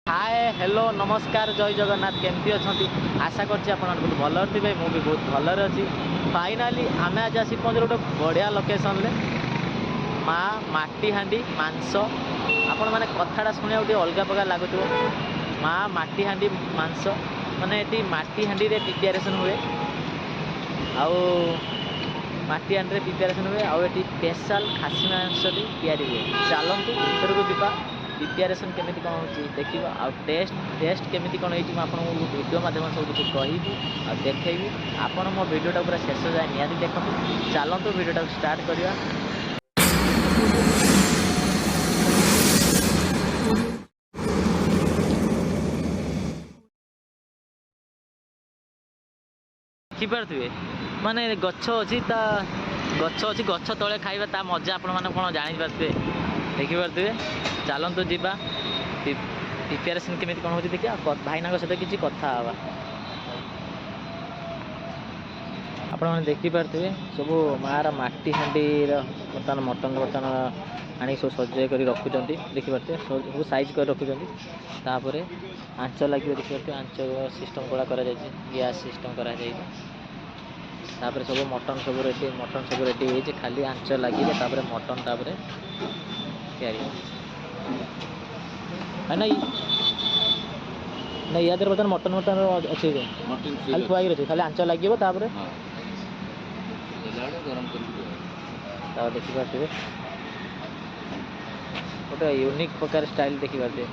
Hi hello नमस्कार जय जगन्नाथ केमती अच्छा आशा करछि आपण बहुत भल थे मुझे बहुत भलर अच्छी फाइनाली आम आज आसी पहुँच गोटे बढ़िया लोकेशन ले माँ माटीहांडी मांस आपण मैंने कथाटा शुणा गोटे अलग प्रकार लगुव माँ माटीहांडी मांस माने ये माटीहांडी रे प्रिपेरेसन हुए आउ माटीहांडी रे प्रिपेरेसन हुए आउ ये स्पेशल खासी मांस तैयारी हुए चलतु भर को जा प्रिपेरेसन केमी कौन हो देखा आ टेस्ट केमी कौन हो आपको वीडियो माध्यम सब कुछ कहबी आ देखी आपण मो वीडियोटा पूरा शेष जाए निहाती देखते चलतु वीडियोटा स्टार्ट करवा। देखिपे माने गछ अच्छी गछ तले खाइबा ता मजा आपण मैंने कौन जानीपे देखिपे चलतु जीवा प्रिपेरेसन केमी कौन हो देखिए भाईना सहित किसी कथा हाँ आपण मैंने देखिपे सब मार माटीहांडी बर्तमान मटन बर्तमान आनी सब सजाई कर रखुंट देखिपे सब साइज कर रखुंट आंच लगे देखिए आंच सिस्टम गुड़ा कर गैस सिस्टम कर सब मटन सब रेडी है खाली आंच लगे मटन तापर तैयारी है ना नहीं याद बर्तमान मटन मटन अच्छे खाली थुआ अच्छे खाली आंच लगे देखिपे गोटे यूनिक प्रकार स्टाइल देखिपे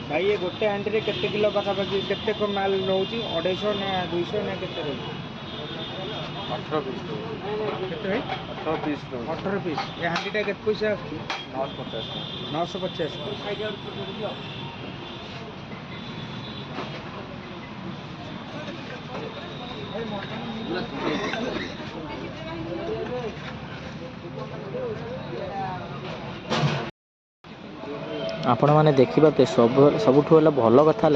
भाई ये गोटे हांडी रे केते किलो पाखापाखि केते को माल रोची 250 ना 200 ना केते रोची 18 पीस केते भाई 18 पीस 18 पीस ये हांडीटा केते पैसा आछी 950 आपण मैंने देखिपे सबुठ भल कथा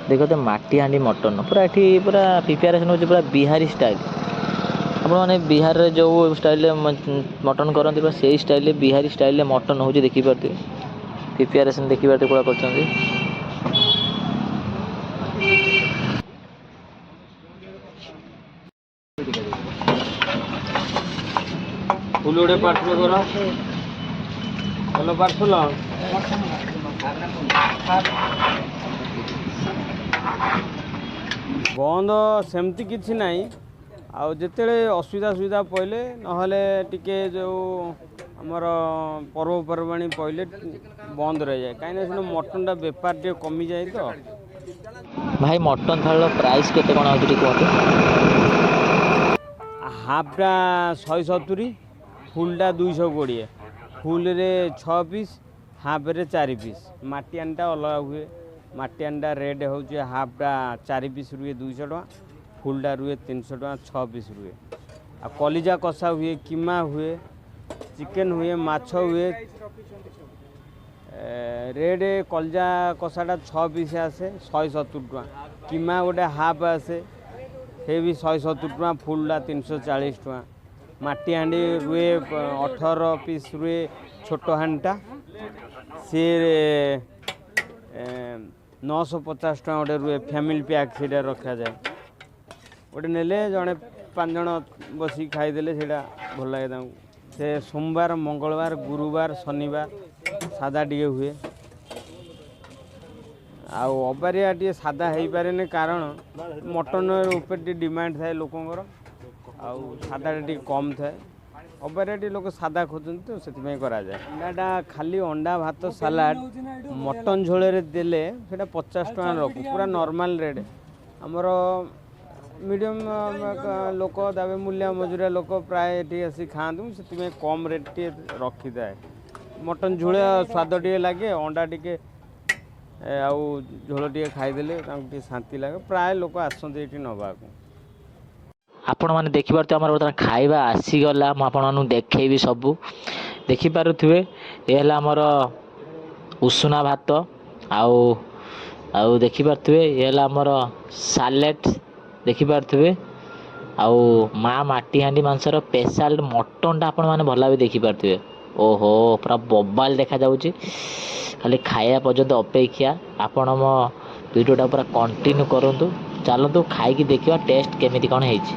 देखते माटीहांडी मटन पूरा ये पूरा प्रिपेरेसन हो पूरा बिहारी स्टाइल आपण मैंने बिहार रे जो स्टाइल मटन करती से स्टाइल बिहारी स्टाइल मटन हो देखिपे प्रिपेरेसन देखिपे पूरा कर फुल गोटे पार्सल करा हेलो पार्सल बंद सेमती किसी नहीं आउ जिते असुविधा सुविधा पड़े ना टिके जो आमर पर्वपर्वाणी पड़े बंद रही जाए कहीं मटन टा बेपार टे कमी जाए तो ଭାଇ ମଟନ୍ ଥାଳିର ପ୍ରାଇସ୍ କେତେ କ'ଣ ହେଉଛି ଟିକେ କୁହନ୍ତୁ? ହାଫ୍ଟା 170, ଫୁଲ୍ଟା 220, ଫୁଲ୍ରେ 6 ପିସ୍, ହାଫ୍ରେ 4 ପିସ୍। ମାଟିଆନଟା ଅଲଗା ହୁଏ। ମାଟିଆନଟା ରେଟ୍ ହେଉଛି ହାଫ୍ଟା 4 ପିସ୍ ରୁହେ 200 ଟଙ୍କା, ଫୁଲ୍ଟା ରୁହେ 300 ଟଙ୍କା, 6 ପିସ୍ ରୁହେ। ଆଉ କଲିଜା କଷା ହୁଏ, କିମା ହୁଏ, ଚିକେନ୍ ହୁଏ, ମାଛ ହୁଏ। ରେଟ୍ କଲିଜା କଷାଟା 6 ପିସ୍ ଆସେ 170 ଟଙ୍କା, କିମା ଗୋଟେ ହାଫ୍ ଆସେ ସେ ବି 170 ଟଙ୍କା, ଫୁଲ୍ଟା 340 ଟଙ୍କା। ମାଟି ହାଣ୍ଡି ରୁହେ 18 ପିସ୍ ରୁହେ ଛୋଟ ହାଣ୍ଡିଟା, ସିଏ 950 ଟଙ୍କା ଗୋଟେ ରୁହେ ଫ୍ୟାମିଲି ପ୍ୟାକ୍, ସେଇଟା ରଖାଯାଏ। ଗୋଟେ ନେଲେ ଜଣେ 5 ଜଣ ବସିକି ଖାଇଦେଲେ ସେଇଟା ଭଲ ଲାଗେ ତାଙ୍କୁ। ସେ ସୋମବାର, ମଙ୍ଗଳବାର, ଗୁରୁବାର, ଶନିବାର ସାଧା ଟିକେ ହୁଏ। ଆଉ ଅବାରିଆ ଟିକେ ସାଧା ହେଇପାରେନି, କାରଣ ମଟନ୍ ଉପରେ ଟିକେ ଡିମାଣ୍ଡ ଥାଏ ଲୋକଙ୍କର, ଆଉ ସାଧାଟା ଟିକେ କମ୍ ଥାଏ। ଅବାରିଆ ଟିକେ ଲୋକ ସାଧା ଖୋଜନ୍ତି ତ ସେଥିପାଇଁ କରାଯାଏ। ଅଣ୍ଡାଟା ଖାଲି ଅଣ୍ଡା ଭାତ ସାଲାଡ଼ ମଟନ୍ ଝୋଳରେ ଦେଲେ ସେଇଟା 50 ଟଙ୍କା ରଖୁ, ପୁରା ନର୍ମାଲ୍ ରେଟ୍। ଆମର ମିଡ଼ିୟମ୍ ଲୋକ, ତାପରେ ମୂଲ୍ୟ ମଜୁରିଆ ଲୋକ ପ୍ରାୟ ଏଠି ଆସି ଖାଆନ୍ତି, ମୁଁ ସେଥିପାଇଁ କମ୍ ରେଟ୍ ଟିକେ ରଖିଥାଏ। ମଟନ୍ ଝୋଳ ସ୍ୱାଦ ଟିକେ ଲାଗେ, ଅଣ୍ଡା ଟିକେ ଆଉ ଝୋଳ ଟିକେ ଖାଇଦେଲେ ତାଙ୍କୁ ଟିକେ ଶାନ୍ତି ଲାଗେ। ପ୍ରାୟ ଲୋକ ଆସନ୍ତି ଏଠି ନେବାକୁ। ଆପଣମାନେ ଦେଖିପାରୁଥିବେ ଆମର ବର୍ତ୍ତମାନ ଖାଇବା ଆସିଗଲା। ମୁଁ ଆପଣମାନଙ୍କୁ ଦେଖେଇବି ସବୁ। ଦେଖିପାରୁଥିବେ ଏ ହେଲା ଆମର ଉଷୁନା ଭାତ, ଆଉ ଆଉ ଦେଖିପାରୁଥିବେ ଏ ହେଲା ଆମର ସାଲେଟ୍, ଦେଖିପାରୁଥିବେ। ଆଉ ମା ମାଟି ହାଣ୍ଡି ମାଂସର ସ୍ପେଶାଲ୍ ମଟନ୍ଟା ଆପଣମାନେ ଭଲ ଭାବେ ଦେଖିପାରୁଥିବେ। ଓହୋ, ପୁରା ବବାଲ ଦେଖାଯାଉଛି। ଖାଲି ଖାଇବା ପର୍ଯ୍ୟନ୍ତ ଅପେକ୍ଷା। ଆପଣ ମୋ ଭିଡ଼ିଓଟା ପୁରା କଣ୍ଟିନ୍ୟୁ କରନ୍ତୁ। ଚାଲନ୍ତୁ ଖାଇକି ଦେଖିବା ଟେଷ୍ଟ କେମିତି କ'ଣ ହେଇଛି।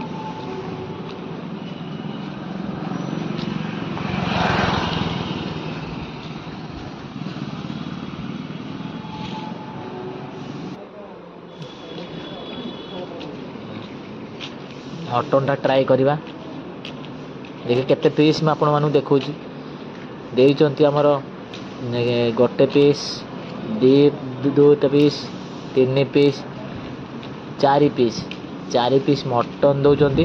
ମଟନ୍ଟା ଟ୍ରାଏ କରିବା, ଦେଖି କେତେ ପିସ୍ ମୁଁ ଆପଣମାନଙ୍କୁ ଦେଖାଉଛି। ଦେଇଛନ୍ତି ଆମର ଗୋଟେ ପିସ୍, ଦୁଇଟା piece, 3 piece, 4 piece, 4 piece mutton ଦେଉଛନ୍ତି।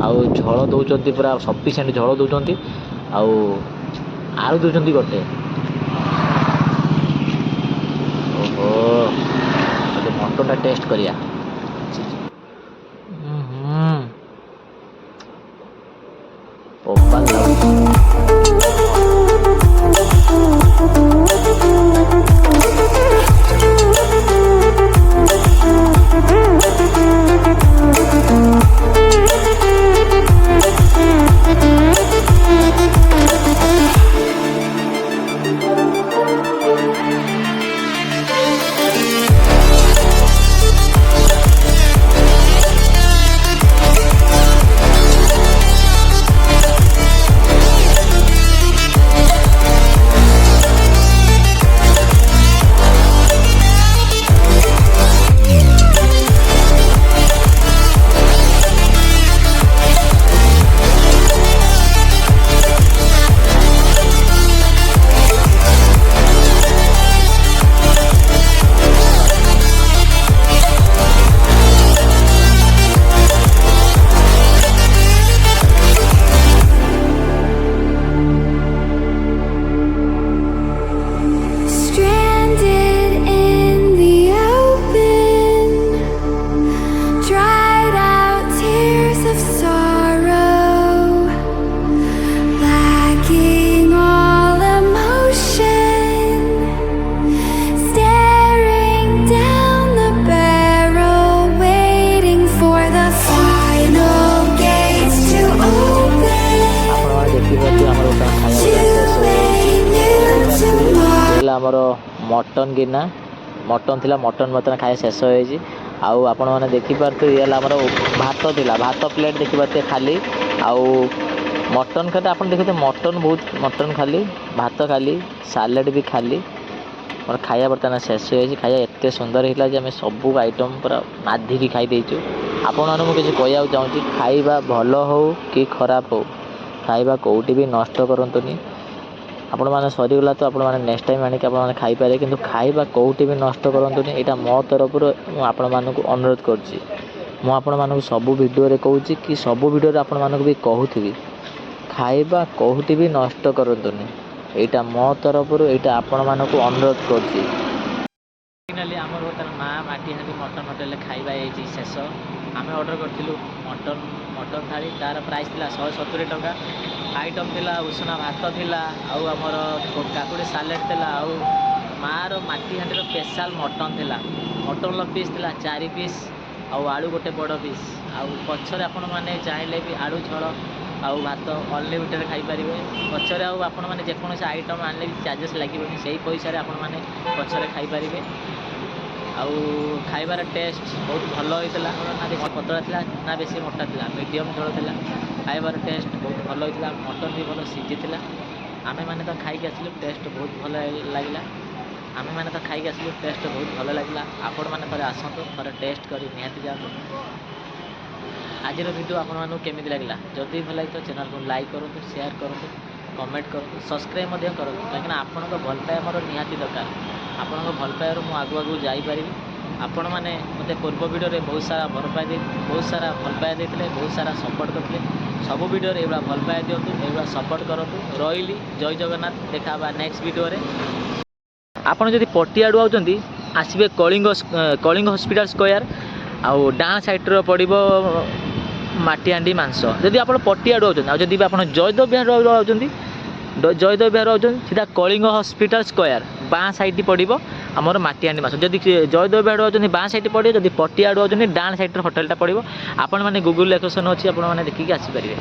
ଆଉ ଝୋଳ ଦେଉଛନ୍ତି, ପୁରା ସଫିସିଏଣ୍ଟ ଝୋଳ ଦେଉଛନ୍ତି। ଆଉ ଆଳୁ ଦେଉଛନ୍ତି ଗୋଟେ। ଓହୋ, ମଟନ୍ଟା ଟେଷ୍ଟ କରିବା। ବବାଲ ଲାଗୁଛି। ଆମର ମଟନ୍ ଗିନା ମଟନ୍ ଥିଲା, ମଟନ୍ ବର୍ତ୍ତମାନ ଖାଇବା ଶେଷ ହୋଇଛି। ଆଉ ଆପଣମାନେ ଦେଖିପାରୁଥିବେ ଇଏ ହେଲା ଆମର ଭାତ ଥିଲା, ଭାତ ପ୍ଲେଟ୍ ଦେଖିପାରୁଥିବେ ଖାଲି। ଆଉ ମଟନ୍ ଖାଦ୍ୟ ଆପଣ ଦେଖୁଥିବେ, ମଟନ୍ ବହୁତ, ମଟନ୍ ଖାଲି, ଭାତ ଖାଲି, ସାଲାଡ଼ ବି ଖାଲି। ମୋର ଖାଇବା ବର୍ତ୍ତମାନ ଶେଷ ହୋଇଯାଇଛି। ଖାଇବା ଏତେ ସୁନ୍ଦର ହେଇଥିଲା ଯେ ଆମେ ସବୁ ଆଇଟମ୍ ପୁରା ନାଧିକି ଖାଇ ଦେଇଛୁ। ଆପଣମାନଙ୍କୁ ମୁଁ କିଛି କହିବାକୁ ଚାହୁଁଛି, ଖାଇବା ଭଲ ହେଉ କି ଖରାପ ହେଉ, ଖାଇବା କେଉଁଠି ବି ନଷ୍ଟ କରନ୍ତୁନି। ଆପଣମାନେ ସରିଗଲା ତ ଆପଣମାନେ ନେକ୍ସଟ ଟାଇମ୍ ଆଣିକି ଆପଣମାନେ ଖାଇପାରିବେ, କିନ୍ତୁ ଖାଇବା କେଉଁଠି ବି ନଷ୍ଟ କରନ୍ତୁନି। ଏଇଟା ମୋ ତରଫରୁ ମୁଁ ଆପଣମାନଙ୍କୁ ଅନୁରୋଧ କରୁଛି। ମୁଁ ଆପଣମାନଙ୍କୁ ସବୁ ଭିଡ଼ିଓରେ କହୁଛି କି ସବୁ ଭିଡ଼ିଓରେ ଆପଣମାନଙ୍କୁ ବି କହୁଥିବି, ଖାଇବା କେଉଁଠି ବି ନଷ୍ଟ କରନ୍ତୁନି। ଏଇଟା ମୋ ତରଫରୁ ଏଇଟା ଆପଣମାନଙ୍କୁ ଅନୁରୋଧ କରୁଛି। ଫାଇନାଲି ଆମର ବର୍ତ୍ତମାନ ମା ମାଟିହାଣ୍ଡି ମଟନ୍ ହୋଟେଲରେ ଖାଇବା ହେଇଛି ଶେଷ। ଆମେ ଅର୍ଡ଼ର କରିଥିଲୁ ମଟନ୍ ଥାଳି, ତା'ର ପ୍ରାଇସ୍ ଥିଲା 170 ଟଙ୍କା। ଆଇଟମ୍ ଥିଲା ଉଷୁନା ଭାତ ଥିଲା, ଆଉ ଆମର କାକୁଡ଼ି ସାଲାଡ଼ ଥିଲା, ଆଉ ମାଆର ମାଟିହାଣ୍ଡିର ସ୍ପେଶାଲ ମଟନ୍ ଥିଲା। ମଟନ୍ର ପିସ୍ ଥିଲା 4 ପିସ୍, ଆଉ ଆଳୁ ଗୋଟେ ବଡ଼ ପିସ୍। ଆଉ ପଛରେ ଆପଣମାନେ ଚାହିଁଲେ ବି ଆଳୁ ଝୋଳ ଆଉ ଭାତ ଅନଲିମିଟେଡ଼ ଖାଇପାରିବେ। ପଛରେ ଆଉ ଆପଣମାନେ ଯେକୌଣସି ଆଇଟମ୍ ଆଣିଲେ ବି ଚାର୍ଜେସ୍ ଲାଗିବନି, ସେଇ ପଇସାରେ ଆପଣମାନେ ପଛରେ ଖାଇପାରିବେ। ଆଉ ଖାଇବାର ଟେଷ୍ଟ ବହୁତ ଭଲ ହୋଇଥିଲା। ନା ବେଶୀ ପତଳା ଥିଲା ନା ବେଶୀ ମୋଟା ଥିଲା, ମିଡ଼ିୟମ୍ ଝୋଳ ଥିଲା। ଖାଇବାର ଟେଷ୍ଟ ବହୁତ ଭଲ ହୋଇଥିଲା, ମଟନ୍ ବି ଭଲ ସିଝିଥିଲା। ଆମେମାନେ ତ ଖାଇକି ଆସିଲୁ, ଟେଷ୍ଟ ବହୁତ ଭଲ ଲାଗିଲା। ଆପଣମାନେ ଥରେ ଆସନ୍ତୁ, ଥରେ ଟେଷ୍ଟ କରି ନିହାତି ଯାଆନ୍ତୁ। ଆଜିର ଭିଡ଼ିଓ ଆପଣମାନଙ୍କୁ କେମିତି ଲାଗିଲା? ଯଦି ଭଲ ଲାଗିଥିବ ଚ୍ୟାନେଲକୁ ଲାଇକ୍ କରନ୍ତୁ, ସେୟାର କରନ୍ତୁ, କମେଣ୍ଟ କରନ୍ତୁ, ସବସ୍କ୍ରାଇବ୍ ମଧ୍ୟ କରନ୍ତୁ। କାହିଁକିନା ଆପଣଙ୍କ ଭଲ ପାଇବା ମୋର ନିହାତି ଦରକାର। ଆପଣଙ୍କ ଭଲ ପାଇବାରୁ ମୁଁ ଆଗକୁ ଯାଇପାରିବି। ଆପଣମାନେ ମୋତେ ପୂର୍ବ ଭିଡ଼ିଓରେ ବହୁତ ସାରା ଭଲ ପାଇବା ଦେଇଥିଲେ, ବହୁତ ସାରା ସପୋର୍ଟ କରିଥିଲେ। ସବୁ ଭିଡ଼ିଓରେ ଏଇଭଳିଆ ଭଲ ପାଇବା ଦିଅନ୍ତୁ, ଏଇଭଳିଆ ସପୋର୍ଟ କରନ୍ତୁ। ରହିଲି, ଜୟ ଜଗନ୍ନାଥ। ଦେଖା ହେବା ନେକ୍ସଟ ଭିଡ଼ିଓରେ। ଆପଣ ଯଦି ପଟିଆଡ଼ୁ ଆଉଛନ୍ତି, ଆସିବେ କଳିଙ୍ଗ ହସ୍ପିଟାଲ ସ୍କୋୟାର, ଆଉ ଡାହାଣ ସାଇଡ଼୍ରେ ପଡ଼ିବ ମାଟିହାଣ୍ଡି ମାଂସ। ଯଦି ଆପଣ ପଟିଆଡ଼ୁ ଆଉଛନ୍ତି, ଆଉ ଯଦି ଆପଣ ଜୟଦେବ ବିହାରରୁ ଆଉଛନ୍ତି ସିଧା କଳିଙ୍ଗ ହସ୍ପିଟାଲ ସ୍କୋୟାର ବାଁ ସାଇଡ଼୍ ପଡ଼ିବ ଆମର ମାଟିହାଣ୍ଡି ମାଂସ। ଯଦି ଜୟଦେବ ବିହାରରୁ ଆଉଛନ୍ତି ବାଁ ସାଇଡ଼୍ ପଡ଼ିବ, ଯଦି ପଟିଆଡ଼ୁ ଆଉଛନ୍ତି ଡାହାଣ ସାଇଡ଼୍ରେ ହୋଟେଲଟା ପଡ଼ିବ। ଆପଣମାନେ ଗୁଗୁଲ୍ ଲୋକେସନ୍ ଅଛି, ଆପଣମାନେ ଦେଖିକି ଆସିପାରିବେ।